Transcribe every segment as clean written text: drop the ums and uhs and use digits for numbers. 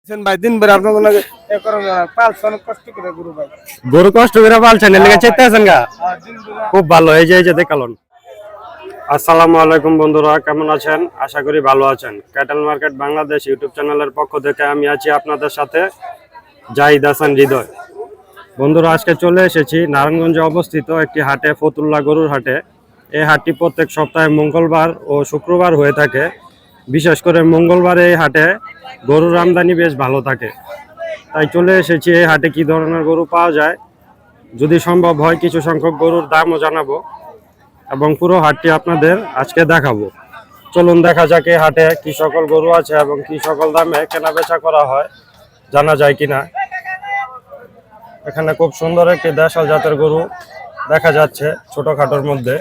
ভাই দিন বের আপনাদের লাগে এ করেন পালছেন কষ্ট করে গুরু ভাই গরু কষ্ট করে পালছেন এর লেগে চাইতে আছেন গা দিন বের খুব ভালো এই যে দেখালন। আসসালামু আলাইকুম বন্ধুরা, কেমন আছেন? আশা করি ভালো আছেন। ক্যাটেল মার্কেট বাংলাদেশ ইউটিউব চ্যানেলের পক্ষ থেকে আমি আছি আপনাদের সাথে জাহিদ হাসান হৃদয়। বন্ধুরা, আজকে চলে এসেছি নারায়ণগঞ্জে অবস্থিত একটি হাটে, ফতুল্লা গরুর হাটে। এই হাটটি প্রত্যেক সপ্তাহে মঙ্গলবার ও শুক্রবার হয়ে থাকে। বিশেষ করে মঙ্গলবারে এই হাটে গরুর আমদানি বেশ ভালো থাকে। তাই চলে এসেছি এই হাটে কি ধরনের গরু পাওয়া যায়, যদি সম্ভব হয় কিছু সংখ্যক গরুর দামও জানাবো এবং পুরো হাটটি আপনাদের আজকে দেখাবো। চলুন দেখা যাক এই হাটে কি সকল গরু আছে এবং কি সকল দামে কেনা বেচা করা হয়, জানা যায় কিনা। এখানে খুব সুন্দর একটি দেশাল জাতের গরু দেখা যাচ্ছে ছোটখাটোর মধ্যে।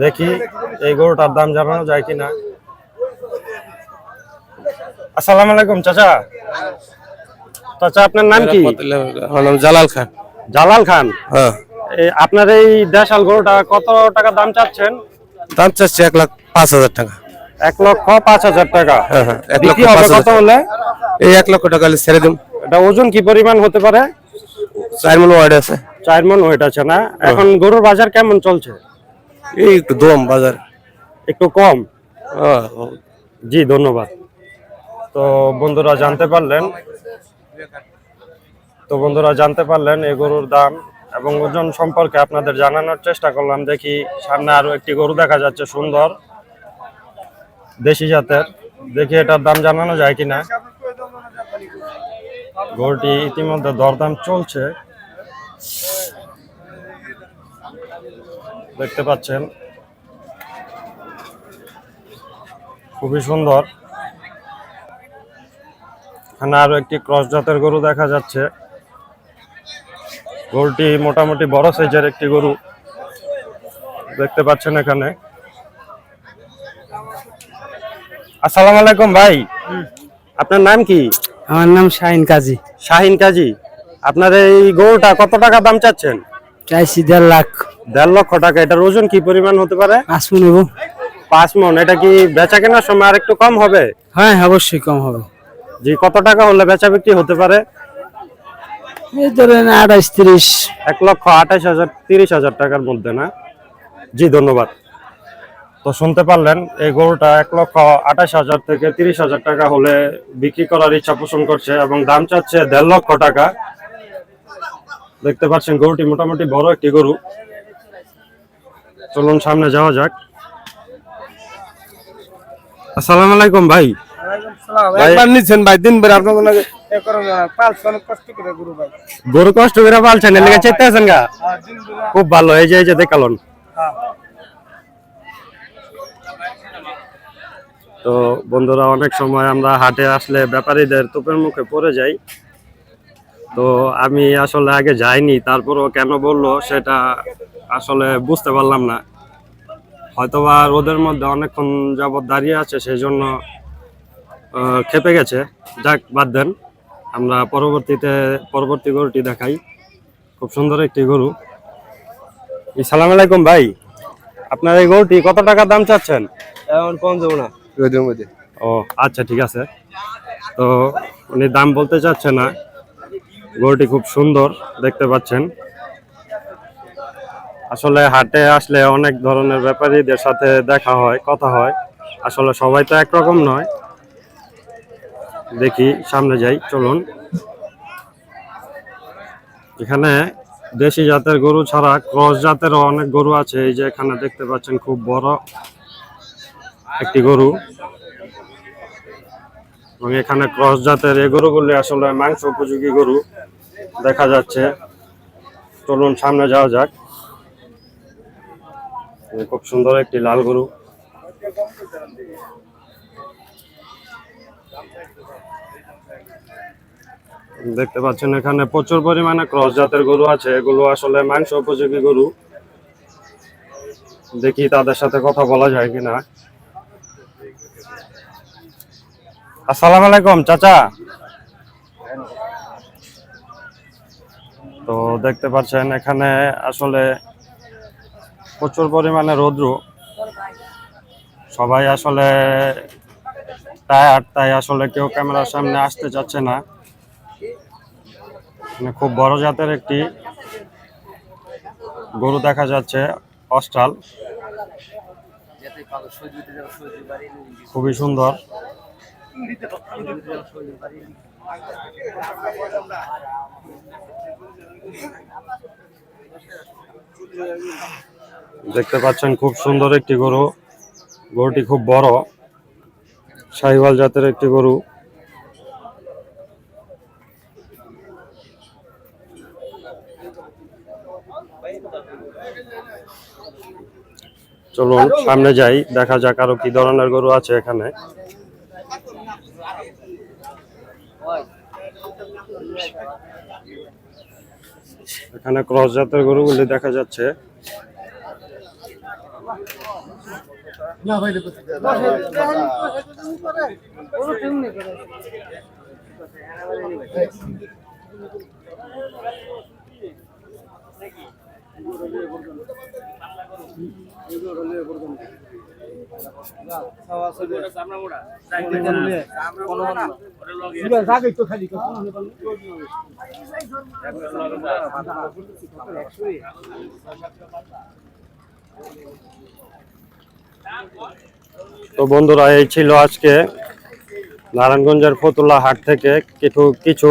দেখি এই গরুটার দাম জানানো যায় কিনা। আসসালামু আলাইকুম চাচা। চাচা, আপনার নাম কি? আমার নাম জালাল খান। জালাল খান। হ্যাঁ, আপনার এই দেশাল গরুটা কত টাকা দাম চাচ্ছেন? দাম চাচ্ছে 1,05,000 টাকা। 1,05,000 টাকা। হ্যাঁ হ্যাঁ, বিক্রি হবে কত হলে? এই 1 লক্ষ টাকা হলে ছেড়ে দিন। এটা ওজন কি পরিমাণ হতে পারে? 4 মণ ওয়ার্ড আছে। 4 মণ ওয়েট আছে না? এখন গরুর বাজার কেমন চলছে? এই একটু দম বাজার একটু কম। হ্যাঁ, জি, ধন্যবাদ। তো বন্ধুরা জানতে পারলেন এই গরুর দাম এবং ওজন সম্পর্কে আপনাদের জানানোর চেষ্টা করলাম। দেখি সামনে আরো একটি গরু দেখা যাচ্ছে সুন্দর দেশি জাতের। দেখি এটার দাম জানানো যায় কিনা। গরুটি ইতিমধ্যে দরদাম চলছে, দেখতে পাচ্ছেন, খুবই সুন্দর। এখানে আরো একটি ক্রস জাতের গরু দেখা যাচ্ছে। গরুটি মোটামুটি বড় সাইজের একটি গরু দেখতে পাচ্ছেন এখানে। আসসালামু আলাইকুম ভাই, আপনার নাম কি? আমার নাম শাহিন কাজী। শাহিন কাজী। আপনার এই গরুটা কত টাকা দাম চাচ্ছেন? চাইছি 1.5 লাখ। 1.5 লক্ষ টাকা। এটার ওজন কি পরিমাণ হতে পারে? আসবো নেব। 5 মণ। এটা কি বেচা কেনার সময় আর একটু কম হবে? হ্যাঁ, অবশ্যই কম হবে। জি, কত টাকা হলে বেচা বিক্রি হতে পারে? এই ধরেন 28-30। 1,28,000 30,000 টাকার মধ্যে না? জি, ধন্যবাদ। তো শুনতে পারলেন, এই গরুটা 1,28,000 থেকে 30,000 টাকা হলে বিক্রি করার ইচ্ছা পোষণ করছে এবং দাম চাচ্ছে 1.5 লক্ষ টাকা। দেখতে পাচ্ছেন গরুটি মোটামুটি বড় একটি গরু। চলুন সামনে যাওয়া যাক। আসসালামু আলাইকুম ভাই। একবার নিছেন ভাই দিন বের আপনাদের লাগে এ করেন পালছেন কষ্ট করে গুরু ভাই গরু কষ্ট করে পালছেন এর লেগে চাইতে আছেন গা দিন বের খুব ভালো এই যে দেখালন। তো বন্ধুরা, অনেক সময় আমরা হাটে আসলে ব্যাপারীদের তোপের মুখে পড়ে যাই। তো আমি আসলে আগে যাইনি, তারপরও কেন বললো সেটা আসলে বুঝতে পারলাম না। হয়তোবা রোদের মধ্যে অনেকক্ষণ যাবত দাঁড়িয়ে আছে, সেই জন্য খেপে গেছে। যাক, বাদ দেন, আমরা পরবর্তী গরুটি দেখাই। খুব সুন্দর একটি গরু। আসসালামু আলাইকুম ভাই, আপনার এই গরুটি কত টাকা দাম চাচ্ছেন? এখন কম দেবো না রোদের মধ্যে। ও আচ্ছা, ঠিক আছে। তো উনি দাম বলতে চাচ্ছে না। গরুটি খুব সুন্দর, দেখতে পাচ্ছেন। আসলে হাটে আসলে অনেক ধরনের ব্যাপারীদের সাথে দেখা হয়, কথা হয়। আসলে সবাই তো একরকম নয়। দেখি সামনে যাই, চলুন। এখানে দেশি জাতের গরু ছাড়া ক্রস জাতেরও অনেক গরু আছে। এই যে এখানে দেখতে পাচ্ছেন খুব বড় একটি গরু, এবং এখানে ক্রস জাতের এই গরুগুলি আসলে মাংস উপযোগী গরু দেখা যাচ্ছে। চলুন সামনে যাওয়া যাক। খুব সুন্দর একটি লাল গরু। দেখতে পাচ্ছেন এখানে প্রচুর পরিমাণে ক্রস জাতের গরু আছে। এগুলো আসলে মাংস উপযোগী গরু। দেখি তাদের সাথে কথা বলা যায় কিনা। আসসালামু আলাইকুম চাচা। তো দেখতে পাচ্ছেন এখানে আসলে প্রচুর পরিমাণে রৌদ্র। সবাই আসলে টায়ার্ড, তাই আসলে কেউ ক্যামেরার সামনে আসতে চাচ্ছে না। মানে খুব বড় জাতের একটি গরু দেখা যাচ্ছে, অস্ট্রাল, খুবই সুন্দর। দেখতে পাচ্ছেন খুব সুন্দর একটি গরু, গরুটি খুব বড়, শাহিওয়াল জাতের একটি গরু। চলুন সামনে যাই, দেখা যাক আরো কি ধরনের গরু আছে এখানে। এখানে ক্রস জাতের গরুগুলি দেখা যাচ্ছে। তো বন্ধুরা, এই ছিল আজকে নারায়ণগঞ্জের ফতুল্লা হাট থেকে কিছু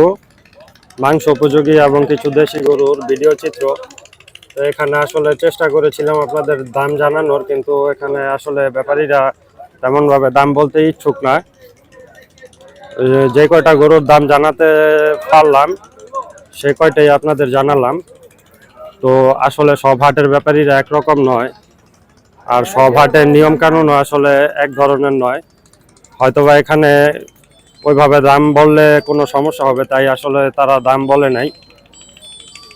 মাংস উপযোগী এবং কিছু দেশি গরুর ভিডিও চিত্র। তো এখানে আসলে চেষ্টা করেছিলাম আপনাদের দাম জানানোর, কিন্তু এখানে আসলে ব্যাপারীরা তেমনভাবে দাম বলতে ইচ্ছুক না। যে কয়টা গরুর দাম জানাতে পারলাম সে কয়টাই আপনাদের জানালাম। তো আসলে সব হাটের ব্যাপারীরা একরকম নয়, আর সব হাটের নিয়ম কানুনও আসলে এক ধরনের নয়। হয়তোবা এখানে ওইভাবে দাম বললে কোনো সমস্যা হবে, তাই আসলে তারা দাম বলে নাই।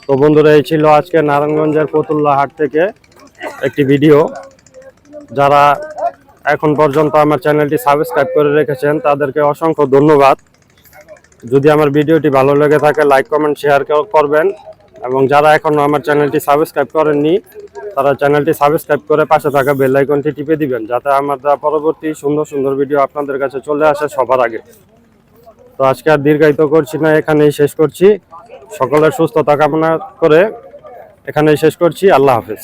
তো বন্ধুরা, এই ছিল আজকে নারায়ণগঞ্জের ফতুল্লা হাট থেকে একটি ভিডিও। যারা এখন পর্যন্ত আমার চ্যানেলটি সাবস্ক্রাইব করে রেখেছেন তাদেরকে অসংখ্য ধন্যবাদ। যদি আমার ভিডিওটি ভালো লেগে থাকে লাইক কমেন্ট শেয়ার করবেন, এবং যারা এখনো আমার চ্যানেলটি সাবস্ক্রাইব করেননি তারা চ্যানেলটি সাবস্ক্রাইব করে পাশে থাকা বেল আইকনটি টিপে দিবেন, যাতে আমার পরবর্তী সুন্দর সুন্দর ভিডিও আপনাদের কাছে চলে আসে সবার আগে। তো আজকে আর দীর্ঘায়িত করছি না, এখানেই শেষ করছি। সকলের সুস্থতা কামনা করে এখানেই শেষ করছি। আল্লাহ হাফেজ।